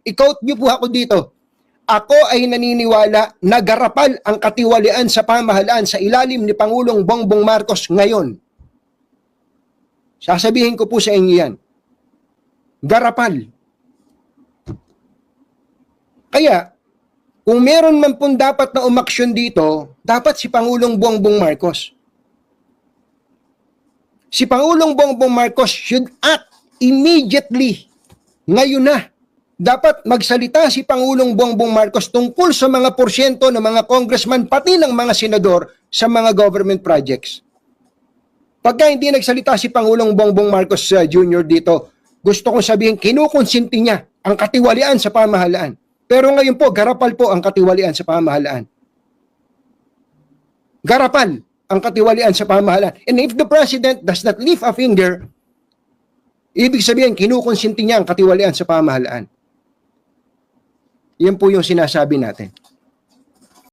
I-quote niyo po ako dito. Ako ay naniniwala na garapal ang katiwalian sa pamahalaan sa ilalim ni Pangulong Bongbong Marcos ngayon. Sasabihin ko po sa inyo yan. Garapal. Kaya, kung meron man pong dapat na umaksyon dito, dapat si Pangulong Bongbong Marcos. Si Pangulong Bongbong Marcos should act immediately. Ngayon na. Dapat magsalita si Pangulong Bongbong Marcos tungkol sa mga porsyento ng mga congressman pati ng mga senador sa mga government projects. Pagka hindi nagsalita si Pangulong Bongbong Marcos Jr. dito, gusto kong sabihin, kinukonsinti niya ang katiwalian sa pamahalaan. Pero ngayon po, garapal po ang katiwalian sa pamahalaan. Garapal ang katiwalian sa pamahalaan. And if the President does not lift a finger, ibig sabihin, kinukonsinti niya ang katiwalian sa pamahalaan. Yan po yung sinasabi natin.